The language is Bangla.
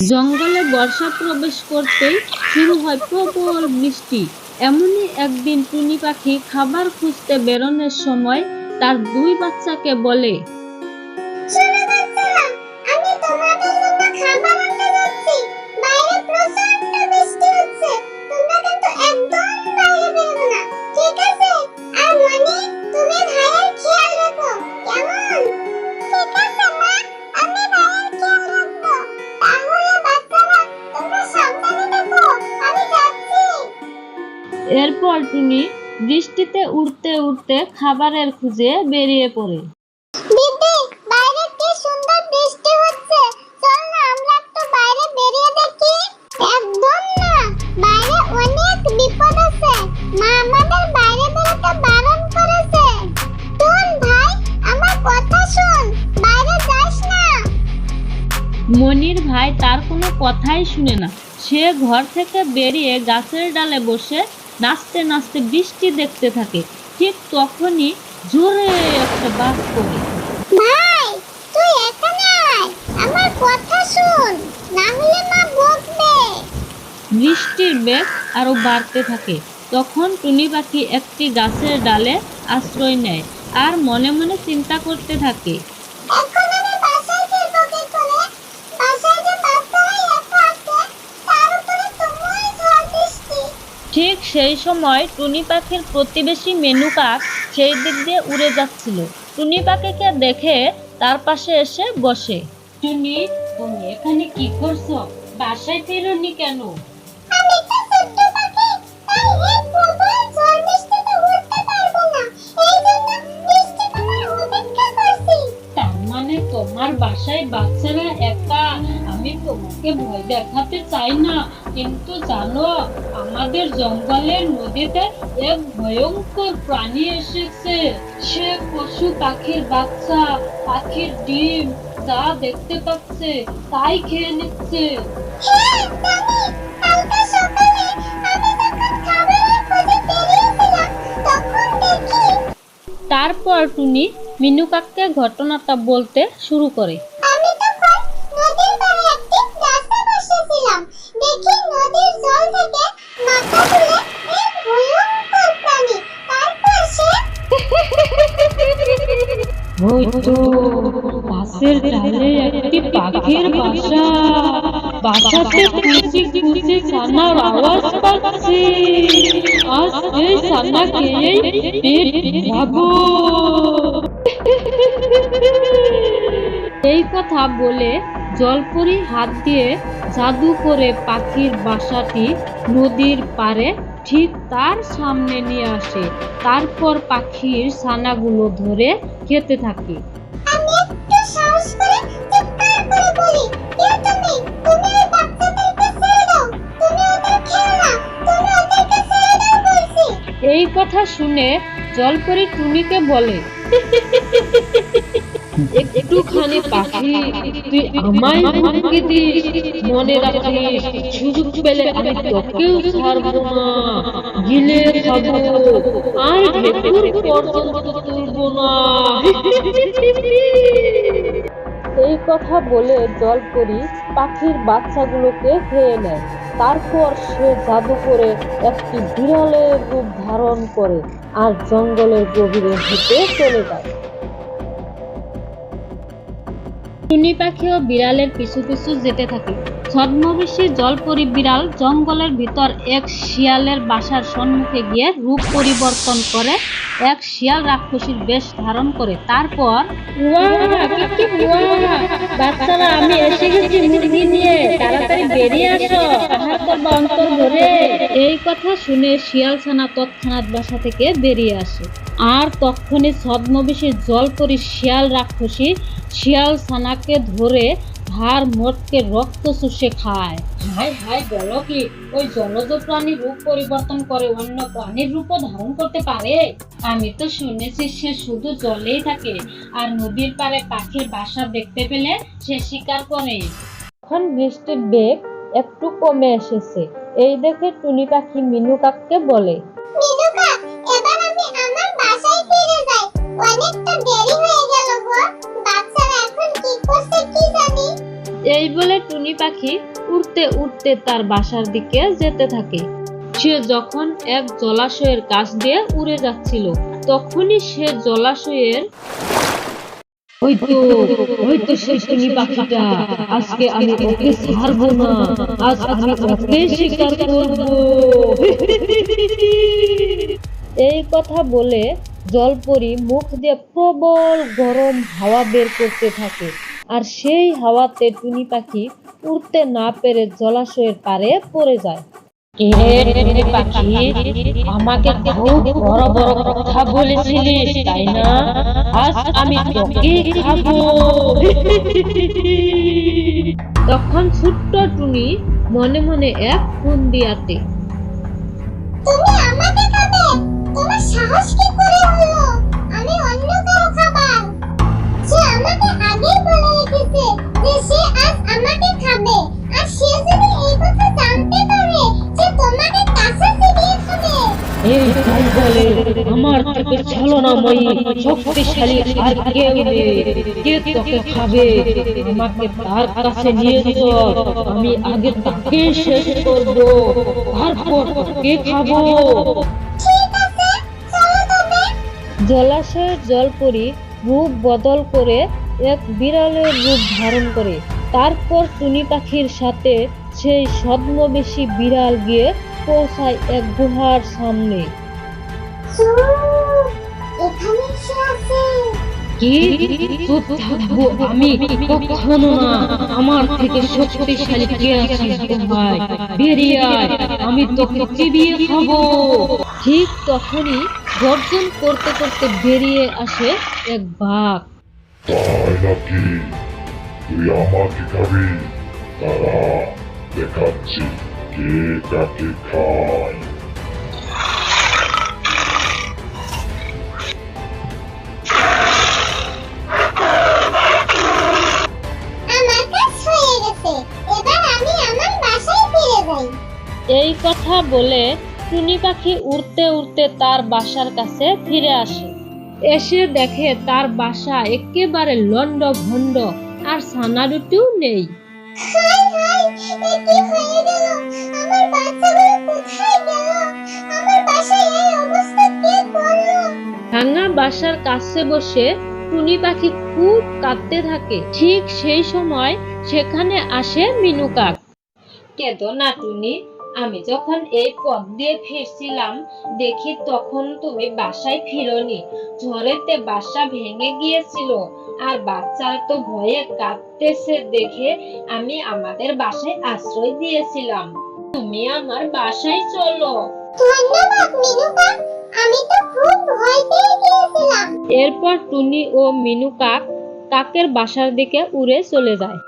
জঙ্গলে বর্ষা প্রবেশ করতেই শুরু হয় প্রবল বৃষ্টি। এমনই একদিন টুনি পাখি খাবার খুঁজতে বেরোনোর সময় তার দুই বাচ্চাকে বলে, শোনো বাচ্চারা, আমি তোমাদের জন্য খাবার আনতে যাচ্ছি। বাইরে প্রচন্ড বৃষ্টি হচ্ছে, তোমরা কিন্তু একদম বাইরে বেরোবে না, ঠিক আছে? আর মনি, তুমি ভাইয়ের খেয়াল রাখো, কেমন? ঠিক আছে মা, আমি ভাইয়ের খেয়াল রাখবো। তাহলে বাচ্চারা, তোমরা সাবধানে থেকো, আমি যাচ্ছি। এরপর টুনি বৃষ্টিতে উড়তে উড়তে খাবারের খুঁজে বেরিয়ে পড়ে। দিদি, বাইরে কি সুন্দর বৃষ্টি হচ্ছে, চল না আমরা একটু বাইরে বেরিয়ে দেখি। একদম না, বাইরে অনেক বিপদ আছে, মা আমাদের বাইরে বেরোতে বারণ করেছে। শোন ভাই, আমার কথা শোন, বাইরে যাস না। মনির ভাই তার কোনো কথাই শুনে না। সে ঘর থেকে বেরিয়ে গাছের ডালে বসে নাচতে নাচতে বৃষ্টি দেখতে থাকে। ঠিক তখনই জোরে একটা বাজ পড়ে। ভাই, তুই এখানে আয়, আমার কথা শোন, না হলে মা বকবে। বৃষ্টির বেগ আরো বাড়তে থাকে। তখন টুনি পাখি একটি গাছের ডালে আশ্রয় নেয় আর মনে মনে চিন্তা করতে থাকে। এখন আমি বাসায় ফিরবো কি করে? বাসায় যে বাচ্চারাই একা আছে, তার উপরে তুমুল ঝড় বৃষ্টি। ঠিক সেই সময় টুনি পাখির প্রতিবেশী মেনু কাক সেই দিক দিয়ে উড়ে যাচ্ছিল। টুনি পাখিকে দেখে তার পাশে এসে বসে। টুনি, তুমি এখানে কি করছো? বাসায় ফেরোনি কেন? আমি তো ছোট্ট পাখি, তাই এই প্রবল ঝড় বৃষ্টিতে উড়তে পারবো না, এই জন্য বৃষ্টি থামার অপেক্ষা করছি। তার মানে তোমার বাসায় বাচ্চারা একা? আমি তোমাকে ভয় দেখাতে চাই না, কিন্তু জানো আমাদের জঙ্গলের নদীতে এক ভয়ঙ্কর প্রাণী এসেছে। সে পশু পাখির বাচ্চা, পাখির ডিম যা দেখতে পাচ্ছে তাই খেয়ে নিচ্ছে। হ্যাঁ জানি, কালকে সকালে আমি যখন খাবারের খোঁজে বেরিয়েছিলাম, তখন দেখি। তারপর টুনি মিনু কাককে ঘটনাটা বলতে শুরু করে। আমি তখন নদীর পাড়ে একটি গাছে বসেছিলাম, দেখি নদীর জল থেকে মাথা তুলে এক ভয়ঙ্কর প্রাণী। তারপর সে হয়তো গাছের ডালে একটি পাখির বাসা, বাসাতে কুচি কুচি ছানার আওয়াজ পাচ্ছি। আজ এই ছানা খেয়েই পেট ভরাবো। এই কথা বলে জলপরি হাত দিয়ে জাদু করে পাখির বাসাটি নদীর পাড়ে ঠিক তার সামনে নিয়ে আসে। তারপর পাখির ছানাগুলো ধরে খেতে থাকে। আমি একটু সাহস করে চিৎকার করে বলি, কে তুমি? তুমি এই বাচ্চাদেরকে ছেড়ে দাও, তুমি ওদের খেও না, তুমি ওদেরকে ছেড়ে দাও বলছি। এই কথা শুনে জলপরি টুনিকে বলে, একটুখানি পাখি, তুই আমায় হুমকি দিস, মনে রাখিস সুযোগ পেলে আমি তোকেও ছাড়বো না, গিলে খাবো আর ঢেকুর পর্যন্ত তুলবো না। এই কথা বলে জলপরি পাখির বাচ্চাগুলোকে খেয়ে নেয়। তারপর সে জাদু করে একটি বিড়ালের রূপ ধারণ করে আর জঙ্গলের গভীরে হেঁটে চলে যায়। টুনি পাখিও বিড়ালের পিছু পিছু যেতে থাকে। ছদ্মবেশী জলপরি বিড়াল জঙ্গলের ভিতর এক শিয়ালের বাসার সম্মুখে গিয়ে রূপ পরিবর্তন করে এক শিয়াল রাক্ষসীর বেশ ধারণ করে। তারপর বাচ্চারা, আমি এসে গেছি মুরগি নিয়ে, তাড়াতাড়ি বেরিয়ে আসো, আহার করবা অন্তর ভরে। এই কথা শুনে শিয়াল ছানা তৎক্ষণাৎ বাসা থেকে বেরিয়ে আসে। আর তখনই ছদ্মবেশী জলপরি শিয়াল রাক্ষসী শিয়াল ছানাকে ধরে হাড় মোটকে রক্ত চুষে খায়। হায় হায়, বলো কি? ওই জলজ প্রাণী রূপ পরিবর্তন করে অন্য প্রাণীর রূপও ধারণ করতে পারে? আমি তো শুনেছি সে শুধু জলেই থাকে আর নদীর পাড়ে পাখির বাসা দেখতে পেলে সে শিকার করে। এখন বৃষ্টির বেগ একটু কমে এসেছে। এই দেখে টুনি পাখি মিনু কাককে বলে, মিনুকা, এবার আমি আমার বাসায় ফিরে যাই, অনেকটা দেরি হয়ে গেল গো। বাচ্চারা এখন কি করছে কি জানি। এই বলে টুনি পাখি উড়তে উড়তে তার বাসার দিকে যেতে থাকে। সে যখন এক জলাশয়ের কাছ দিয়ে উড়ে যাচ্ছিল, তখনই সে জলাশয়ের হয়তো সেই টুনি পাখিটা, আজকে আমি ওকে ছাড়বো না, আজ আমি ওকে শিকার করব। এই কথা বলে জলপরি মুখ দিয়ে প্রবল গরম হাওয়া বের করতে থাকে, আর সেই হাওয়াতে টুনি পাখি উড়তে না পেরে জলাশয়ের পাড়ে পড়ে যায়। টুনি পাখি, আমাকে খুব বড় বড় কথা বলেছিলিস তাই না? আজ আমি তোকে খাবো। তখন ছোট্ট টুনি মনে মনে এক ফন্দি আঁটে। তুমি আমাকে খাবে? তোমার সাহস কি করে হলো? আমি অন্য কারো খাবার। সে আমাকে আগেই বলে রেখেছে যে সে আজ আমাকে খাবে, আর সে যদি এই কথা জানতে পারে যে তোমাকে কাছে চিবিয়ে খাবে। এই জঙ্গলে আমার থেকে ছলনাময়ী শক্তিশালী আর কেউ নেই। কে তোকে খাবে? আমাকে তার কাছে নিয়ে চল, আমি আগে তাকে শেষ করব, তারপর তোকে খাবো। ঠিক আছে, চলো তবে। জলাশয়ের জলপরি রূপ বদল করে এক বিড়ালের রূপ ধারণ করে। তারপর টুনি পাখির সাথে সেই ছদ্মবেশী বিড়াল গিয়ে পৌঁছায় এক গুহার সামনে। এখানে সে আছে। কি? চুপ থাকবো আমি? কখনো না। আমার থেকে শক্তিশালী কে আছিস ভাই? বেরিয়ে আয়, আমি তোকে চিবিয়ে খাবো। ঠিক তখনই গর্জন করতে করতে বেরিয়ে আসে এক বাঘ। তাই নাকি? তুই আমাকে খাবি? তারা দেখাচ্ছি কে কাকে খায়। আমার কাজ হয়ে গেছে, এবার আমি আমার বাসায় ফিরে যাই। এই কথা বলে টুনি পাখি উড়তে উড়তে তার বাসার কাছে ফিরে আসে। এসে দেখে তার বাসা একেবারে লন্ডভন্ড, আর ছানা দুটিও নেই। হাই হাই, এ কি হয়ে গেল? আমার বাচ্চাগুলো কোথায় গেল? আমার বাসায় এই অবস্থা কে করলো? ভাঙা বাসার কাছে বসে টুনি পাখি খুব কাঁদতে থাকে। ঠিক সেই সময় সেখানে আসে মিনু কাক। কেঁদো না টুনি, আমি যখন এই পথ দিয়ে ফিরছিলাম দেখি তখন তুমি বাসায় ফিরোনি। ঝড়েতে বাসা ভেঙে গিয়েছিল, আর বাচ্চারা তো ভয়ে কাঁদতেছে দেখে আমি আমাদের বাসায় আশ্রয় দিয়েছিলাম। তুমি আমার বাসায় চলো। ধন্যবাদ মিনু কাক, আমি তো খুব ভয় পেয়ে গিয়েছিলাম। এরপর টুনি ও মিনু কাক কাকের বাসার দিকে উড়ে চলে যায়।